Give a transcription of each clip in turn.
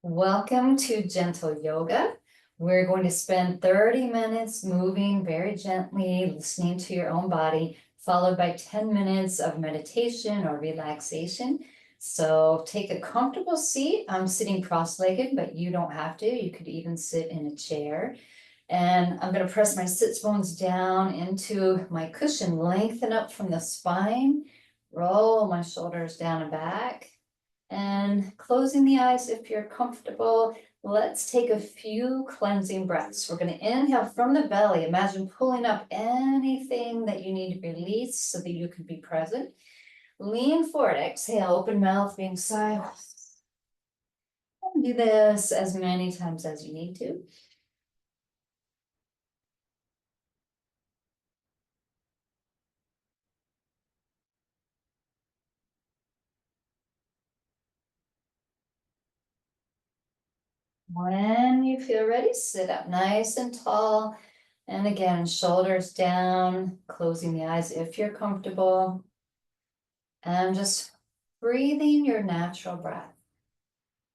Welcome to Gentle Yoga. We're going to spend 30 minutes moving very gently, listening to your own body, followed by 10 minutes of meditation or relaxation. So take a comfortable seat. I'm sitting cross-legged, but you don't have to. You could even sit in a chair. And I'm going to press my sits bones down into my cushion, lengthen up from the spine, roll my shoulders down and back. And closing the eyes if you're comfortable. Let's take a few cleansing breaths. We're going to inhale from the belly. Imagine pulling up anything that you need to release so that you can be present. Lean forward, exhale, open mouth, being sigh. Do this as many times as you need to. When you feel ready, sit up nice and tall. And again, shoulders down, closing the eyes if you're comfortable. And just breathing your natural breath.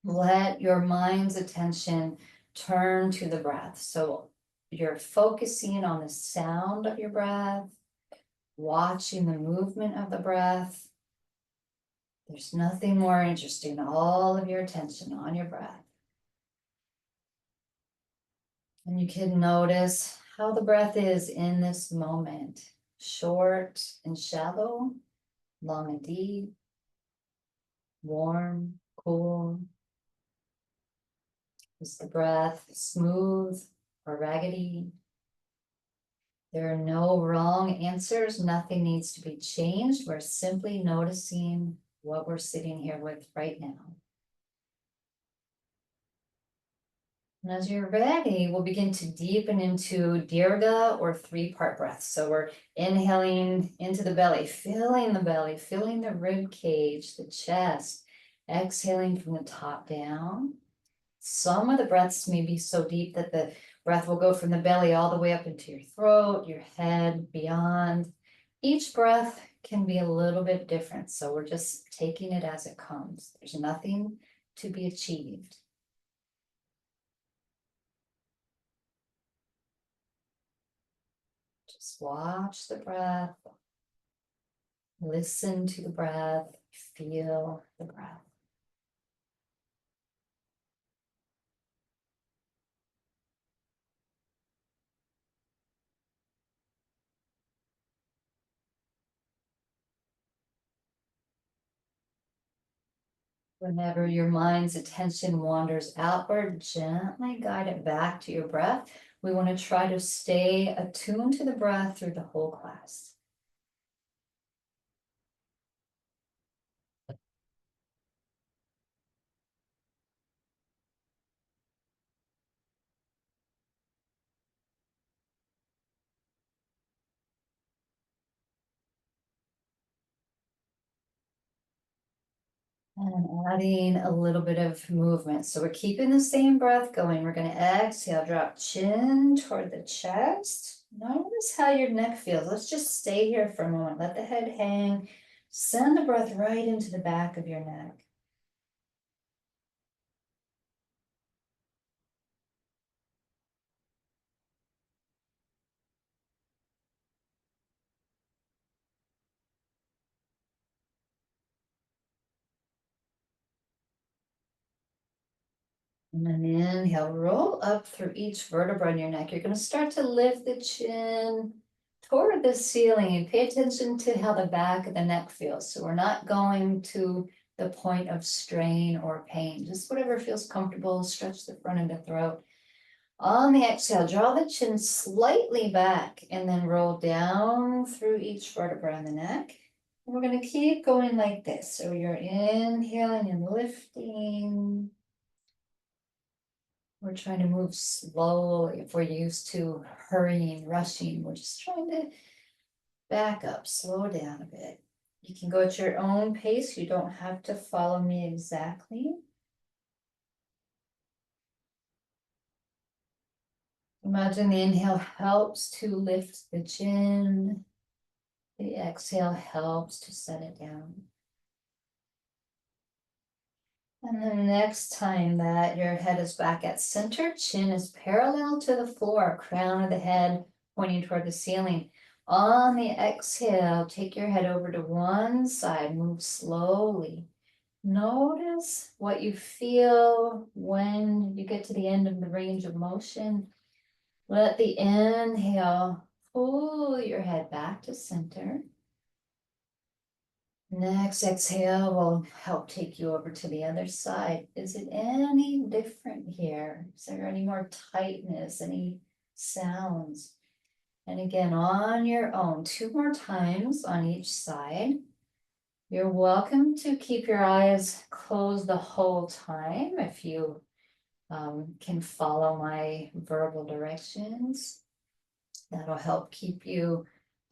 Let your mind's attention turn to the breath. So you're focusing on the sound of your breath, watching the movement of the breath. There's nothing more interesting. All of your attention on your breath. And you can notice how the breath is in this moment. Short and shallow, long and deep, warm, cool. Is the breath smooth or raggedy? There are no wrong answers. Nothing needs to be changed. We're simply noticing what we're sitting here with right now. And as you're ready, we'll begin to deepen into Dirga or three-part breaths. So we're inhaling into the belly, filling the rib cage, the chest, exhaling from the top down. Some of the breaths may be so deep that the breath will go from the belly all the way up into your throat, your head, beyond. Each breath can be a little bit different, so we're just taking it as it comes. There's nothing to be achieved. Just watch the breath, listen to the breath, feel the breath. Whenever your mind's attention wanders outward, gently guide it back to your breath. We want to try to stay attuned to the breath through the whole class. And adding a little bit of movement. So we're keeping the same breath going. We're going to exhale, drop chin toward the chest. Notice how your neck feels. Let's just stay here for a moment. Let the head hang. Send the breath right into the back of your neck. And then inhale, roll up through each vertebra in your neck. You're going to start to lift the chin toward the ceiling and pay attention to how the back of the neck feels. So we're not going to the point of strain or pain, just whatever feels comfortable. Stretch the front of the throat. On the exhale, draw the chin slightly back and then roll down through each vertebra in the neck. And we're going to keep going like this. So you're inhaling and lifting. We're trying to move slowly. If we're used to hurrying, rushing, we're just trying to back up, slow down a bit. You can go at your own pace. You don't have to follow me exactly. Imagine the inhale helps to lift the chin. The exhale helps to set it down. And the next time that your head is back at center, chin is parallel to the floor, crown of the head pointing toward the ceiling. On the exhale, take your head over to one side, move slowly. Notice what you feel when you get to the end of the range of motion. Let the inhale pull your head back to center. Next exhale will help take you over to the other side. Is it any different here? Is there any more tightness, any sounds? And again, on your own, 2 more times on each side. You're welcome to keep your eyes closed the whole time if you can follow my verbal directions. That'll help keep you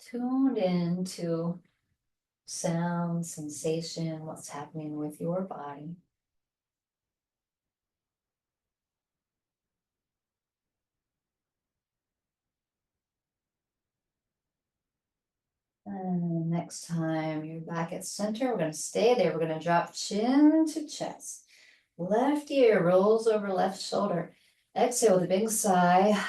tuned in to sound, sensation, what's happening with your body. And next time you're back at center, we're going to stay there. We're going to drop chin to chest. Left ear rolls over left shoulder. Exhale with a big sigh.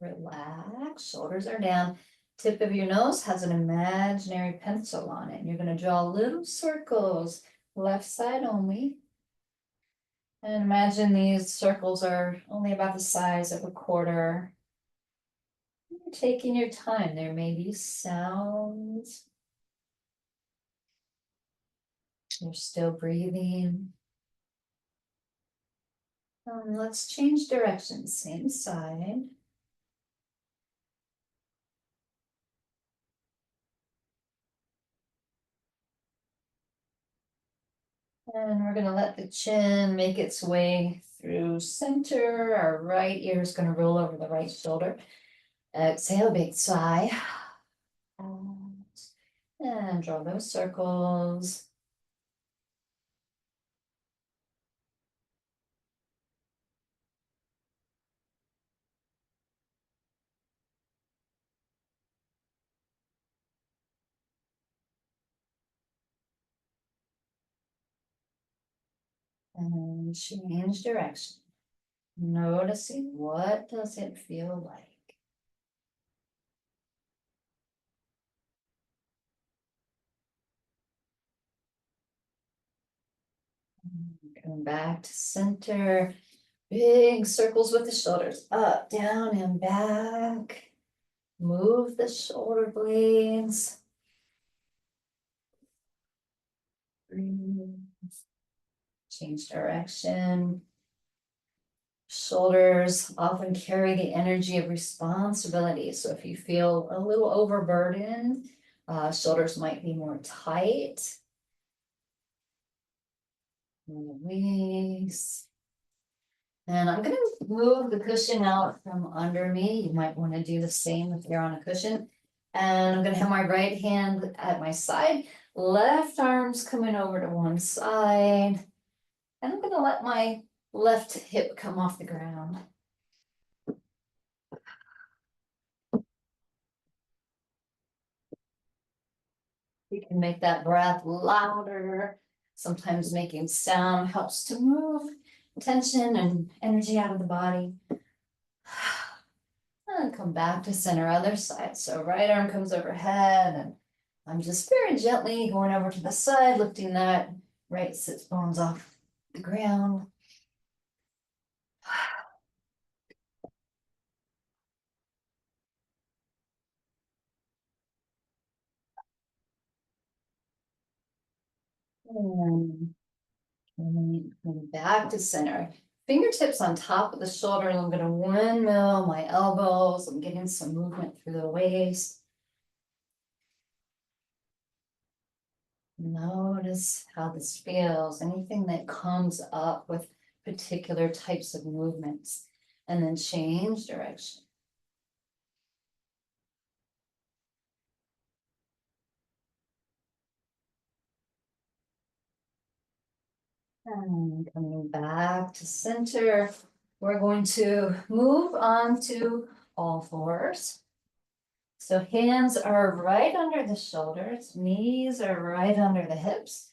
Relax, shoulders are down. Tip of your nose has an imaginary pencil on it. And you're going to draw little circles, left side only. And imagine these circles are only about the size of a quarter. You're taking your time. There may be sounds. You're still breathing. Let's change direction, same side. And we're going to let the chin make its way through center. Our right ear is going to roll over the right shoulder. Exhale, big sigh. And draw those circles. And change direction. Noticing what does it feel like. Come back to center. Big circles with the shoulders up, down, and back. Move the shoulder blades. Breathe. Change direction. Shoulders often carry the energy of responsibility. So if you feel a little overburdened, shoulders might be more tight. Release. And I'm going to move the cushion out from under me. You might want to do the same if you're on a cushion. And I'm going to have my right hand at my side, left arm's coming over to one side. And I'm going to let my left hip come off the ground. You can make that breath louder. Sometimes making sound helps to move tension and energy out of the body. And come back to center, other side. So right arm comes overhead, and I'm just very gently going over to the side, lifting that right sits bones off the ground. And coming back to center. Fingertips on top of the shoulder. I'm going to windmill my elbows. I'm getting some movement through the waist. Notice how this feels. Anything that comes up with particular types of movements. And then change direction. And coming back to center, we're going to move on to all fours. So hands are right under the shoulders, knees are right under the hips,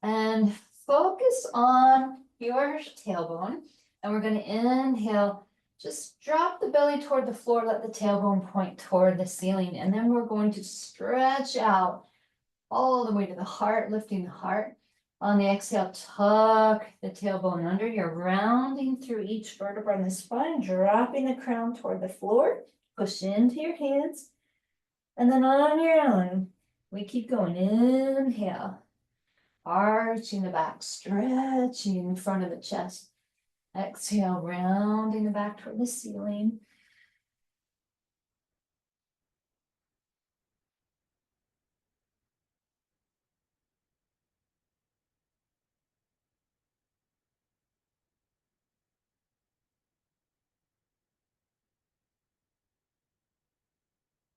and focus on your tailbone, and we're gonna inhale. Just drop the belly toward the floor, let the tailbone point toward the ceiling, and then we're going to stretch out all the way to the heart, lifting the heart. On the exhale, tuck the tailbone under. You're rounding through each vertebra in the spine, dropping the crown toward the floor. Push into your hands. And then on your own, we keep going. Inhale, arching the back, stretching in front of the chest. Exhale, rounding the back toward the ceiling.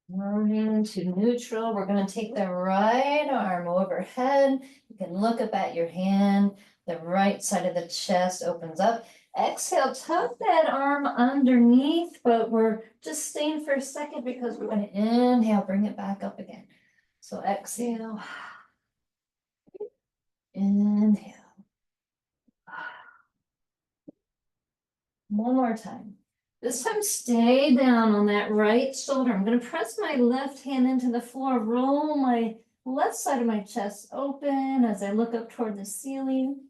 Moving to neutral, we're going to take the right arm overhead. You can look up at your hand. The right side of the chest opens up. Exhale, tuck that arm underneath, but we're just staying for a second because we're going to inhale, bring it back up again. So exhale, inhale. One more time. This time, stay down on that right shoulder. I'm going to press my left hand into the floor, roll my left side of my chest open as I look up toward the ceiling.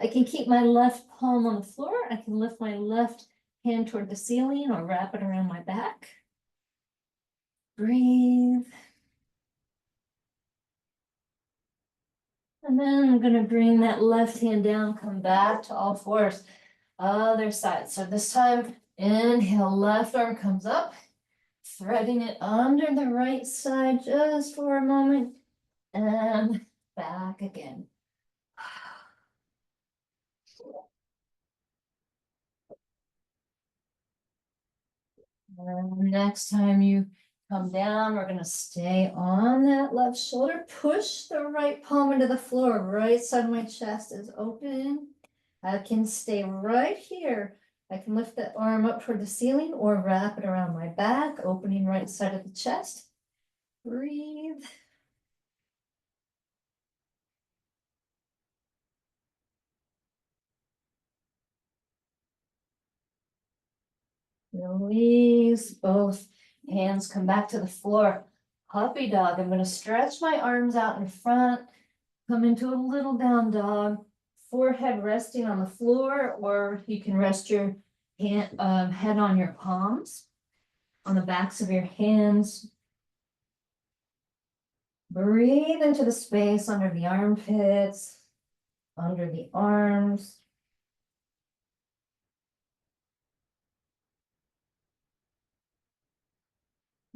I can keep my left palm on the floor. I can lift my left hand toward the ceiling or wrap it around my back. Breathe. And then I'm going to bring that left hand down, come back to all fours. Other side. So this time, inhale, left arm comes up, threading it under the right side just for a moment, and back again. And next time you come down, we're going to stay on that left shoulder. Push the right palm into the floor. Right side of my chest is open. I can stay right here. I can lift the arm up toward the ceiling or wrap it around my back, opening right side of the chest. Breathe. Release, both hands come back to the floor. Puppy dog, I'm going to stretch my arms out in front, come into a little down dog, forehead resting on the floor, or you can rest your head on your palms, on the backs of your hands. Breathe into the space under the armpits, under the arms.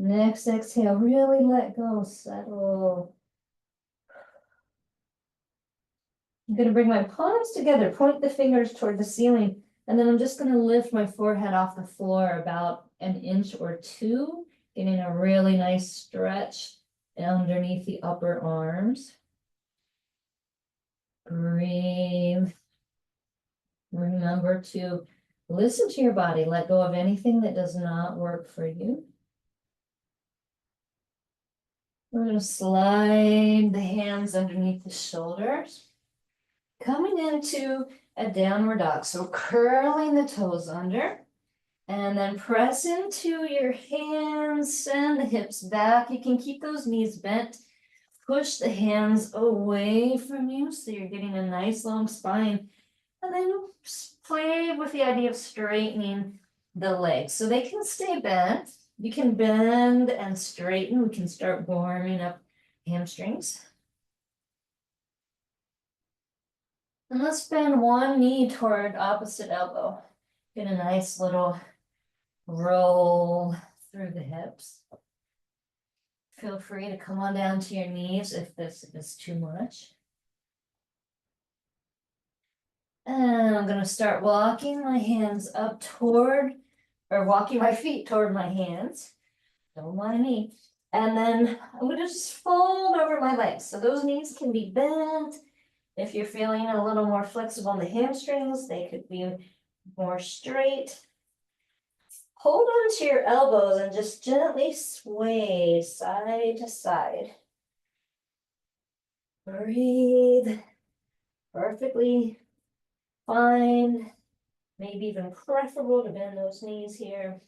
Next exhale, really let go, settle. I'm going to bring my palms together, point the fingers toward the ceiling, and then I'm just going to lift my forehead off the floor about an inch or two, getting a really nice stretch underneath the upper arms. Breathe. Remember to listen to your body, let go of anything that does not work for you. We're going to slide the hands underneath the shoulders. Coming into a downward dog. So curling the toes under. And then press into your hands, send the hips back. You can keep those knees bent. Push the hands away from you so you're getting a nice long spine. And then play with the idea of straightening the legs. So they can stay bent. You can bend and straighten. We can start warming up hamstrings. And let's bend one knee toward opposite elbow. Get a nice little roll through the hips. Feel free to come on down to your knees if this is too much. And I'm going to start walking my hands up toward, or walking my feet toward my hands. Don't mind me. And then I'm going to just fold over my legs. So those knees can be bent. If you're feeling a little more flexible in the hamstrings, they could be more straight. Hold on to your elbows and just gently sway side to side. Breathe. Perfectly fine, maybe even preferable to bend those knees here.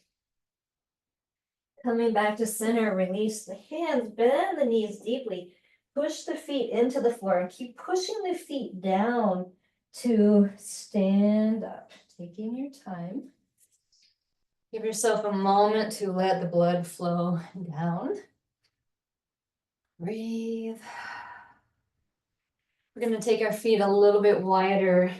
Coming back to center, release the hands, bend the knees deeply, push the feet into the floor and keep pushing the feet down to stand up, taking your time. Give yourself a moment to let the blood flow down. Breathe. We're going to take our feet a little bit wider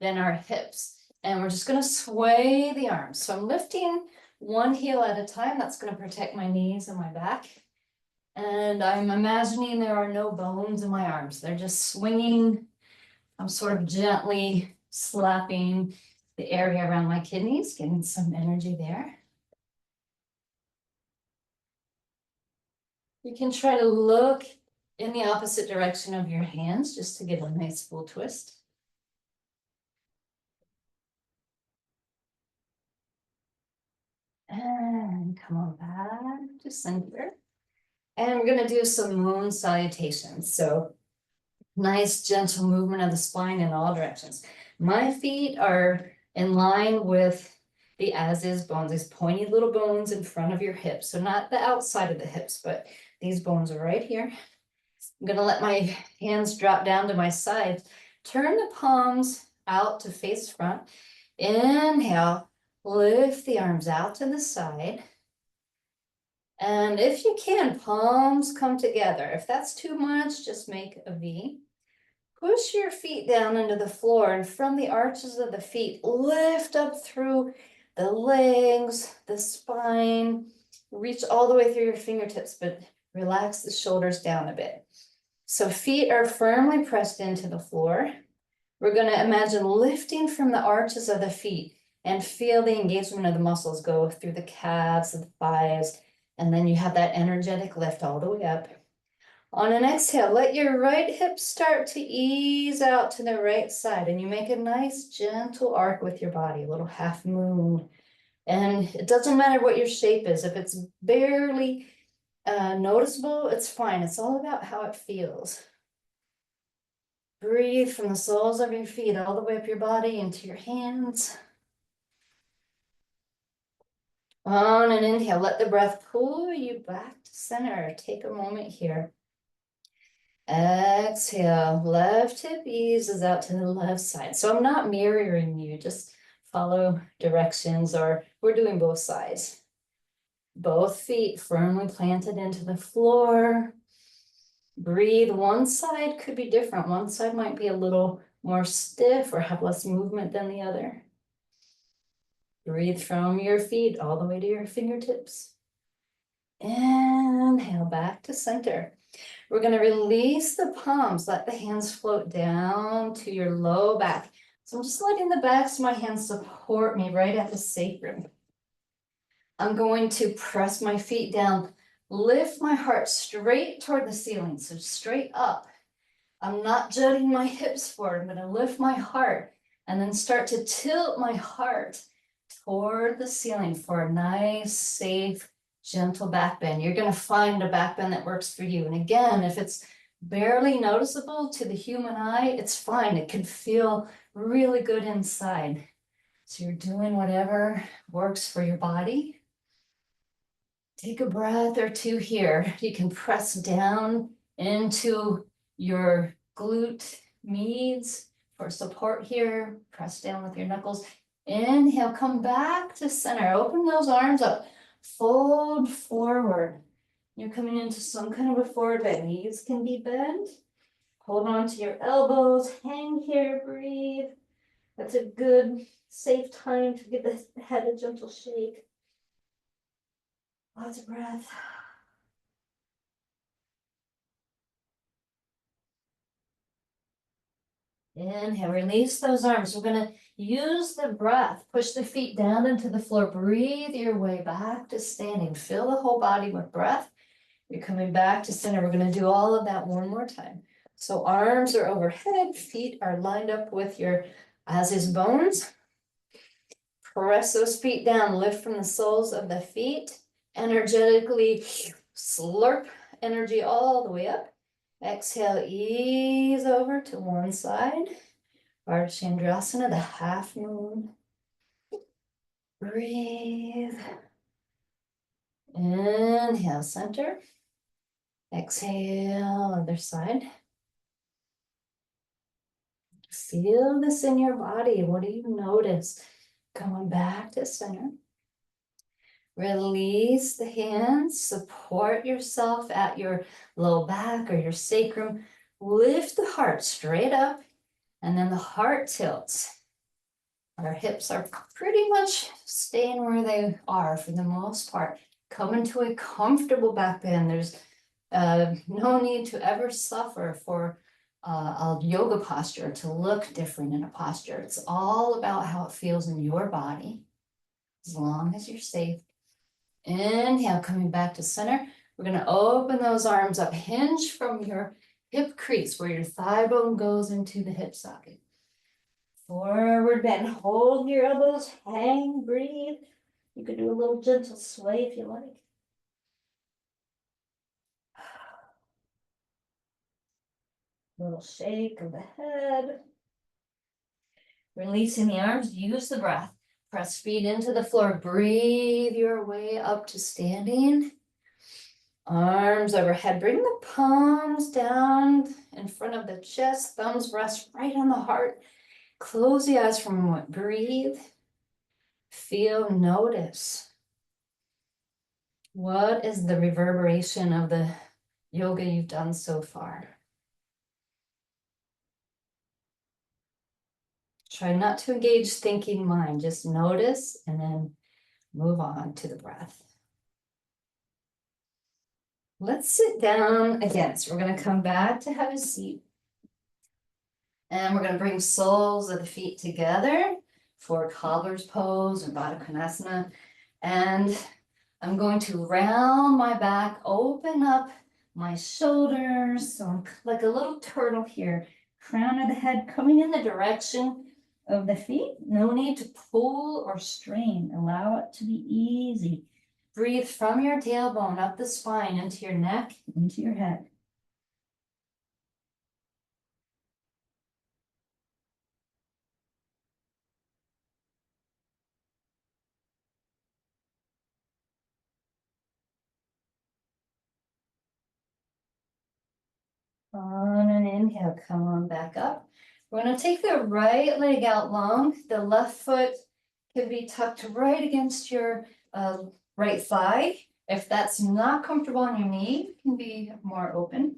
than our hips, and we're just going to sway the arms. So I'm lifting one heel at a time. That's going to protect my knees and my back. And I'm imagining there are no bones in my arms. They're just swinging. I'm sort of gently slapping the area around my kidneys, getting some energy there. You can try to look in the opposite direction of your hands just to get a nice full twist. And come on back to center. And we're going to do some moon salutations. So nice gentle movement of the spine in all directions. My feet are in line with the as-is bones, these pointy little bones in front of your hips. So not the outside of the hips, but these bones are right here. I'm going to let my hands drop down to my sides. Turn the palms out to face front. Inhale, lift the arms out to the side. And if you can, palms come together. If that's too much, just make a V. Push your feet down into the floor, and from the arches of the feet, lift up through the legs, the spine, reach all the way through your fingertips, but relax the shoulders down a bit. So feet are firmly pressed into the floor. We're going to imagine lifting from the arches of the feet and feel the engagement of the muscles go through the calves, the thighs, and then you have that energetic lift all the way up. On an exhale, let your right hip start to ease out to the right side, and you make a nice gentle arc with your body, a little half moon. And it doesn't matter what your shape is. If it's barely noticeable, it's fine. It's all about how it feels. Breathe from the soles of your feet all the way up your body into your hands. On an inhale, let the breath pull you back to center. Take a moment here. Exhale, left hip eases out to the left side. So I'm not mirroring you, just follow directions, or we're doing both sides. Both feet firmly planted into the floor. Breathe. One side could be different. One side might be a little more stiff or have less movement than the other. Breathe from your feet all the way to your fingertips. Inhale back to center. We're going to release the palms, let the hands float down to your low back. So I'm just letting the backs of my hands support me right at the sacrum. I'm going to press my feet down, lift my heart straight toward the ceiling, so straight up. I'm not jutting my hips forward. I'm going to lift my heart and then start to tilt my heart toward the ceiling for a nice, safe, gentle back bend. You're going to find a back bend that works for you. And again, if it's barely noticeable to the human eye, it's fine. It can feel really good inside. So you're doing whatever works for your body. Take a breath or two here. You can press down into your glute medius for support here. Press down with your knuckles. Inhale, come back to center. Open those arms up. Fold forward. You're coming into some kind of a forward bend. Knees can be bent. Hold on to your elbows. Hang here, breathe. That's a good, safe time to give the head a gentle shake. Lots of breath. Inhale, release those arms. We're going to use the breath. Push the feet down into the floor. Breathe your way back to standing. Fill the whole body with breath. You're coming back to center. We're going to do all of that one more time. So arms are overhead. Feet are lined up with your as-is bones. Press those feet down. Lift from the soles of the feet. Energetically slurp energy all the way up. Exhale, ease over to one side. Ardha Chandrasana, the half moon. Breathe. Inhale, center. Exhale, other side. Feel this in your body. What do you notice? Coming back to center. Release the hands, support yourself at your low back or your sacrum. Lift the heart straight up, and then the heart tilts. Our hips are pretty much staying where they are for the most part. Come into a comfortable back bend. There's no need to ever suffer for a yoga posture to look different in a posture. It's all about how it feels in your body, as long as you're safe. Inhale, coming back to center. We're going to open those arms up. Hinge from your hip crease where your thigh bone goes into the hip socket. Forward bend. Hold your elbows. Hang. Breathe. You could do a little gentle sway if you like. Little shake of the head. Releasing the arms. Use the breath. Press feet into the floor. Breathe your way up to standing. Arms overhead. Bring the palms down in front of the chest. Thumbs rest right on the heart. Close the eyes for a moment. Breathe. Feel, notice. What is the reverberation of the yoga you've done so far? Try not to engage thinking mind. Just notice and then move on to the breath. Let's sit down again. So we're going to come back to have a seat. And we're going to bring soles of the feet together for cobbler's pose or Baddha Konasana. And I'm going to round my back, open up my shoulders. So I'm like a little turtle here. Crown of the head coming in the direction of the feet. No need to pull or strain. Allow it to be easy. Breathe from your tailbone up the spine into your neck, into your head. On an inhale, come on back up. We're going to take the right leg out long. The left foot can be tucked right against your right thigh. If that's not comfortable on your knee, it can be more open.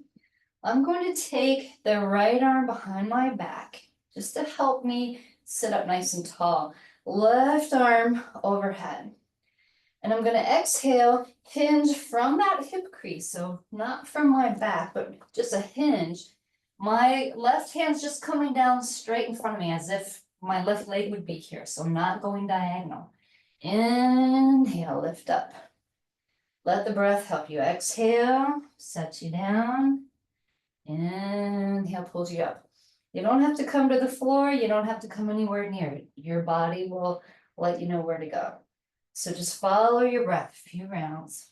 I'm going to take the right arm behind my back just to help me sit up nice and tall. Left arm overhead. And I'm going to exhale, hinge from that hip crease. So not from my back, but just a hinge. My left hand's just coming down straight in front of me as if my left leg would be here. So I'm not going diagonal. Inhale, lift up. Let the breath help you. Exhale, sets you down. Inhale, pulls you up. You don't have to come to the floor. You don't have to come anywhere near it. Your body will let you know where to go. So just follow your breath, a few rounds.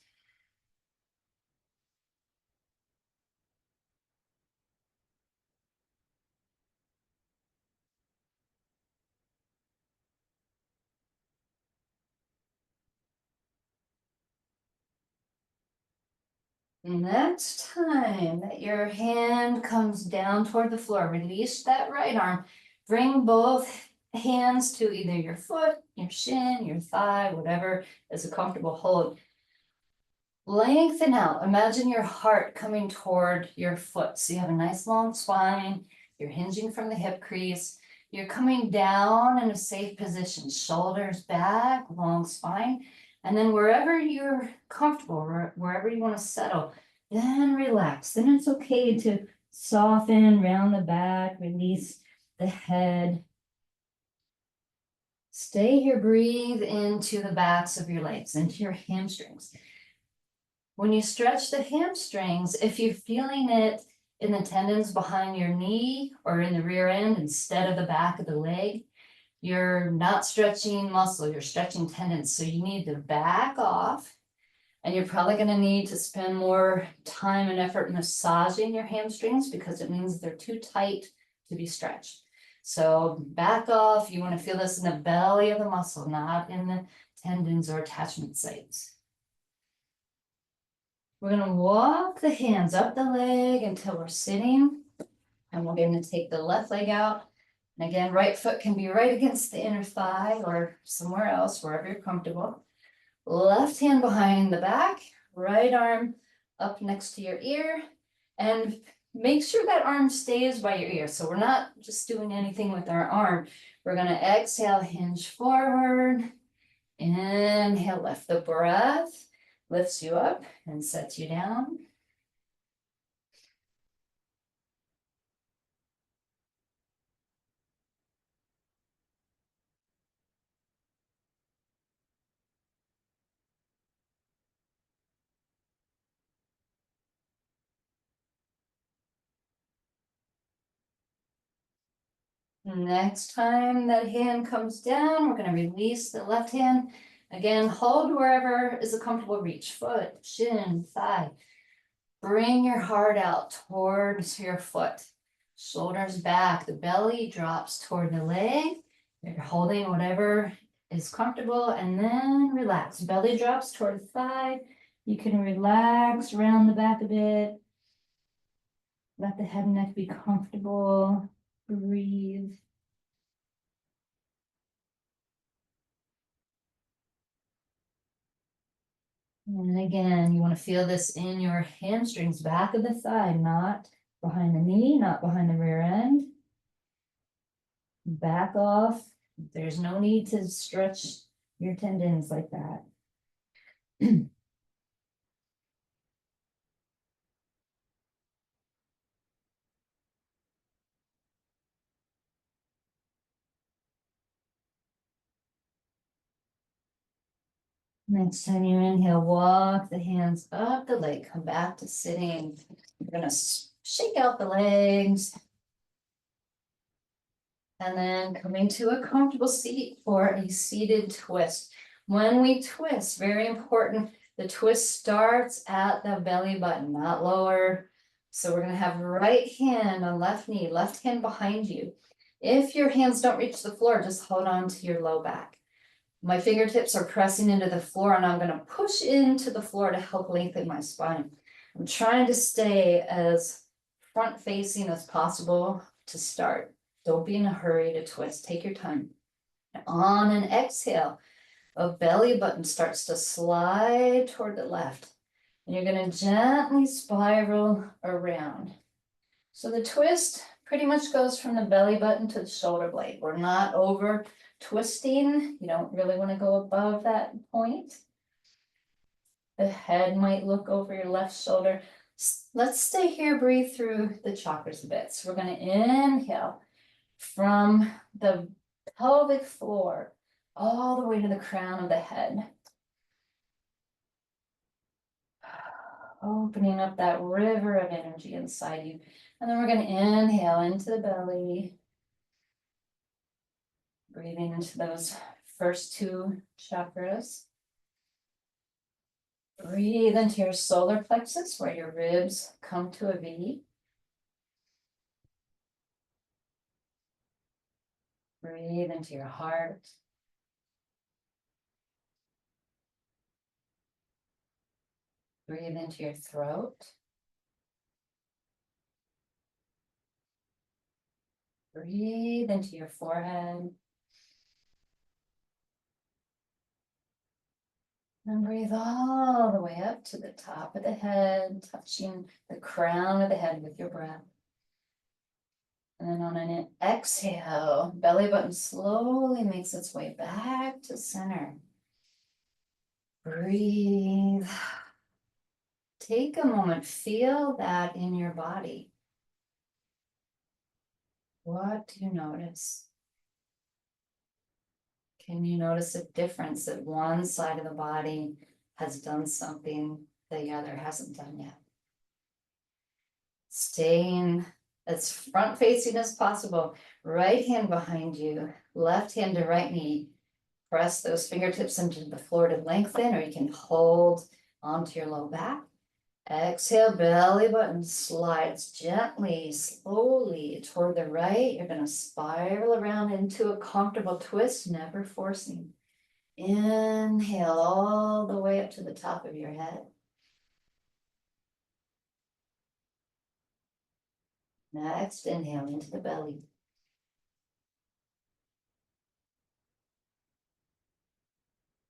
Next time that your hand comes down toward the floor, release that right arm. Bring both hands to either your foot, your shin, your thigh, whatever is a comfortable hold. Lengthen out. Imagine your heart coming toward your foot. So you have a nice long spine. You're hinging from the hip crease. You're coming down in a safe position. Shoulders back, long spine. And then wherever you're comfortable, wherever you want to settle, then relax. Then it's okay to soften, round the back, release the head. Stay here, breathe into the backs of your legs, into your hamstrings. When you stretch the hamstrings, if you're feeling it in the tendons behind your knee or in the rear end instead of the back of the leg, you're not stretching muscle, you're stretching tendons. So you need to back off And you're probably gonna need to spend more time and effort massaging your hamstrings because it means they're too tight to be stretched. So back off, you wanna feel this in the belly of the muscle, not in the tendons or attachment sites. We're gonna walk the hands up the leg until we're sitting. And we're gonna take the left leg out. And again, right foot can be right against the inner thigh or somewhere else, wherever you're comfortable. Left hand behind the back, right arm up next to your ear. And make sure that arm stays by your ear. So we're not just doing anything with our arm. We're gonna exhale, hinge forward. Inhale, lift. The breath lifts you up and sets you down. Next time that hand comes down, we're gonna release the left hand. Again, hold wherever is a comfortable reach, foot, shin, thigh. Bring your heart out towards your foot. Shoulders back, the belly drops toward the leg. You're holding whatever is comfortable and then relax. Belly drops toward the thigh. You can relax around the back a bit. Let the head and neck be comfortable. Breathe. And again, you want to feel this in your hamstrings, back of the thigh, not behind the knee, not behind the rear end. Back off. There's no need to stretch your tendons like that. Next time you inhale, walk the hands up the leg, come back to sitting. You're gonna shake out the legs. And then coming to a comfortable seat for a seated twist. When we twist, very important, the twist starts at the belly button, not lower. So we're gonna have right hand on left knee, left hand behind you. If your hands don't reach the floor, just hold on to your low back. My fingertips are pressing into the floor and I'm gonna push into the floor to help lengthen my spine. I'm trying to stay as front facing as possible to start. Don't be in a hurry to twist, take your time. On an exhale, a belly button starts to slide toward the left. And you're gonna gently spiral around. So the twist pretty much goes from the belly button to the shoulder blade. We're not over twisting. You don't really want to go above that point. The head might look over your left shoulder. Let's stay here, breathe through the chakras a bit. So we're going to inhale from the pelvic floor all the way to the crown of the head. Opening up that river of energy inside you. And then we're going to inhale into the belly. Breathing into those first two chakras. Breathe into your solar plexus where your ribs come to a V. Breathe into your heart. Breathe into your throat. Breathe into your forehead. And breathe all the way up to the top of the head, touching the crown of the head with your breath. And then on an exhale, belly button slowly makes its way back to center. Breathe. Take a moment, feel that in your body. What do you notice? Can you notice a difference that one side of the body has done something the other hasn't done yet? Staying as front facing as possible, right hand behind you, left hand to right knee. Press those fingertips into the floor to lengthen, or you can hold onto your low back. Exhale, belly button slides gently, slowly toward the right. You're gonna spiral around into a comfortable twist, never forcing. Inhale all the way up to the top of your head. Next, inhale into the belly.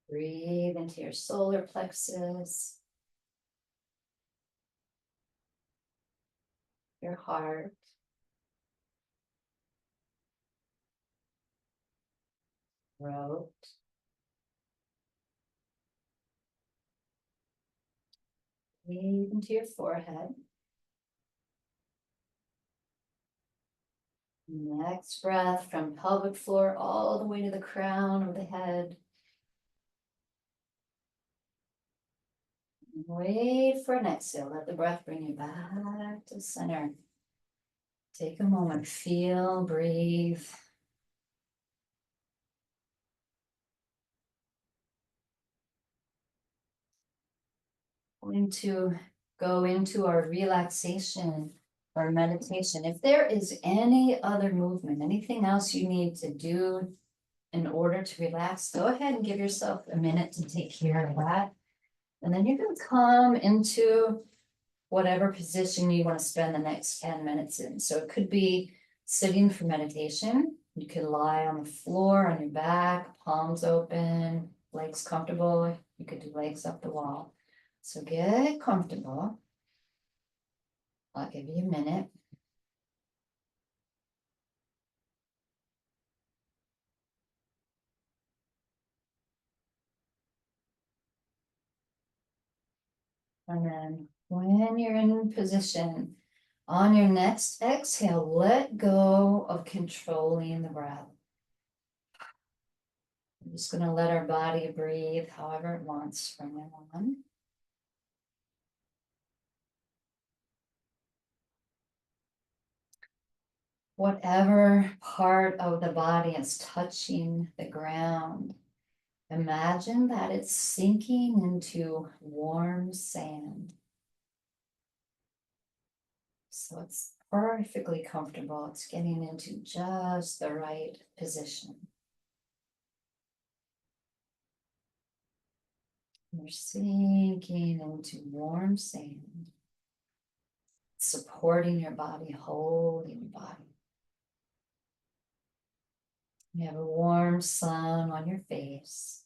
Breathe into your solar plexus, your heart, throat. Breathe into your forehead. Next breath from pelvic floor all the way to the crown of the head. Wait for an exhale. Let the breath bring you back to center. Take a moment, feel, breathe. Going to go into our relaxation or meditation. If there is any other movement, anything else you need to do in order to relax, go ahead and give yourself a minute to take care of that. And then you're going to come into whatever position you want to spend the next 10 minutes in. So it could be sitting for meditation. You could lie on the floor on your back, palms open, legs comfortable. You could do legs up the wall. So get comfortable. I'll give you a minute. And then when you're in position, on your next exhale, let go of controlling the breath. I'm just going to let our body breathe however it wants from now on. Whatever part of the body is touching the ground, imagine that it's sinking into warm sand. So it's perfectly comfortable. It's getting into just the right position. You're sinking into warm sand, supporting your body, holding your body. You have a warm sun on your face.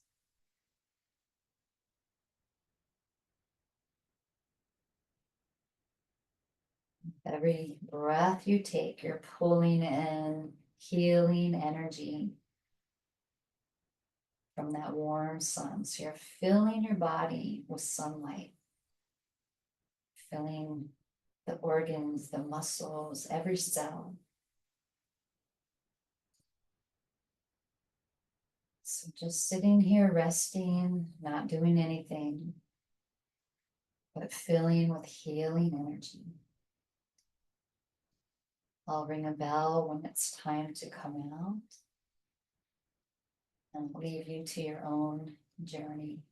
Every breath you take, you're pulling in healing energy from that warm sun. So you're filling your body with sunlight, filling the organs, the muscles, every cell. So just sitting here, resting, not doing anything, but filling with healing energy. I'll ring a bell when it's time to come out and leave you to your own journey.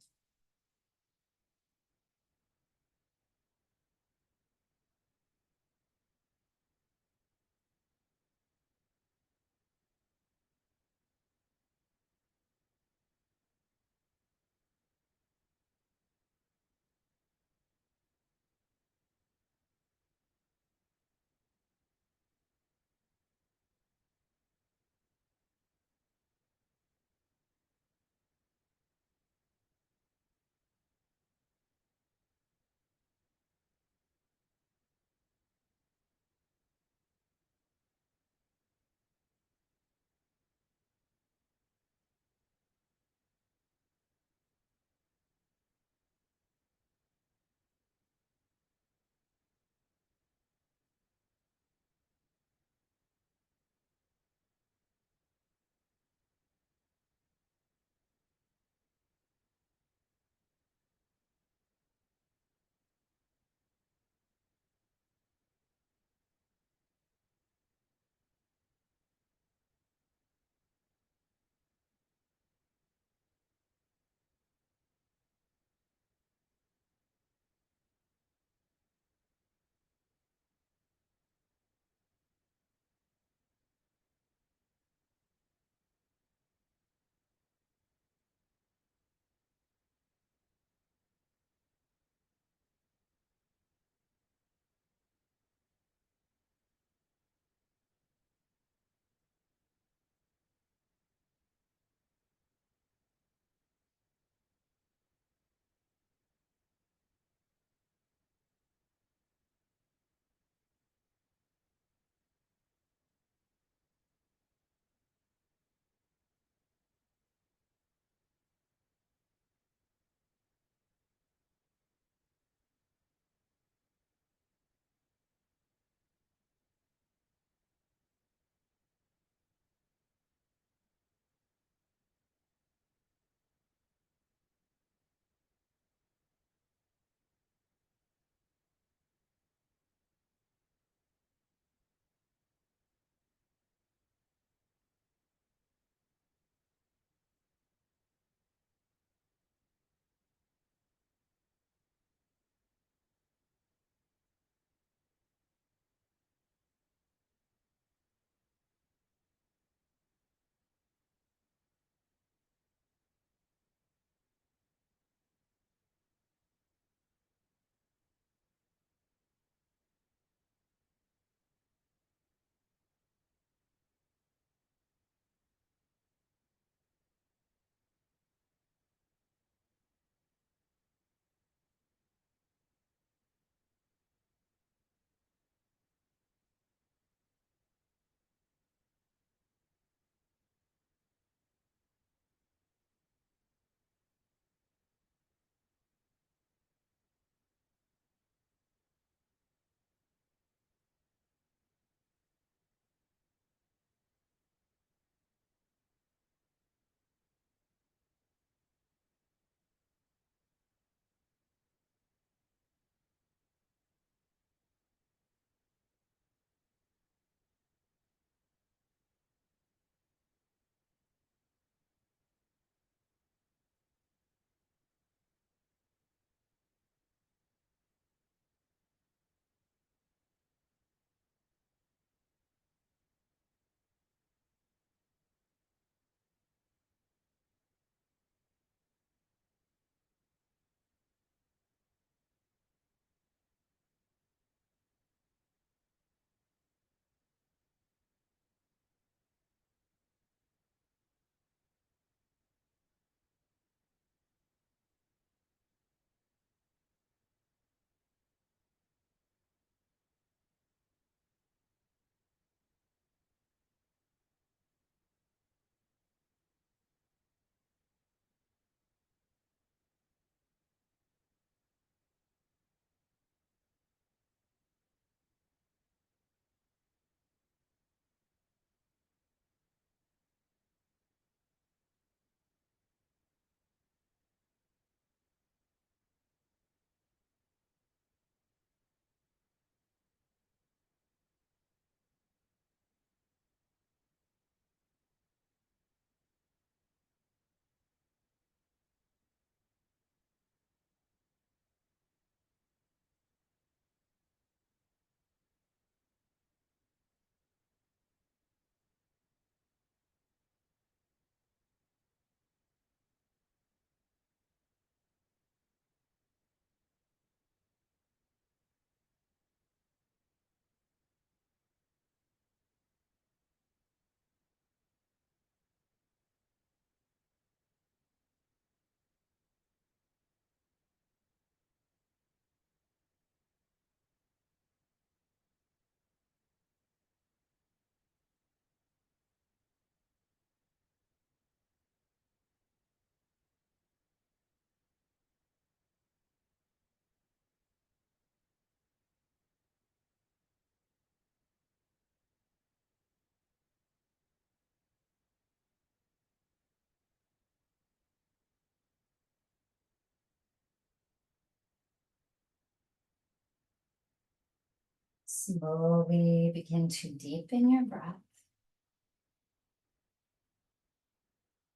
Slowly begin to deepen your breath.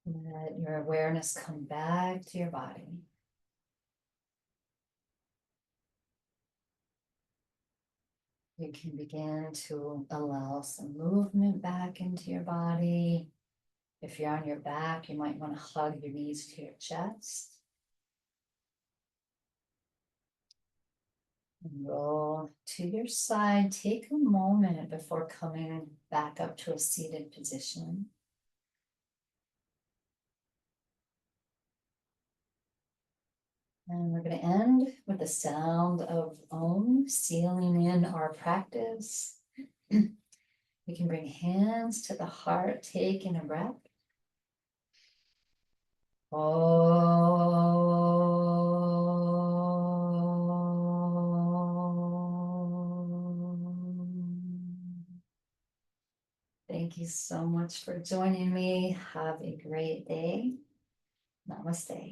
Let your awareness come back to your body. You can begin to allow some movement back into your body. If you're on your back, you might want to hug your knees to your chest. And roll to your side. Take a moment before coming back up to a seated position. And we're going to end with the sound of Om, sealing in our practice. We can bring hands to the heart, taking a breath. Thank you so much for joining me. Have a great day. Namaste.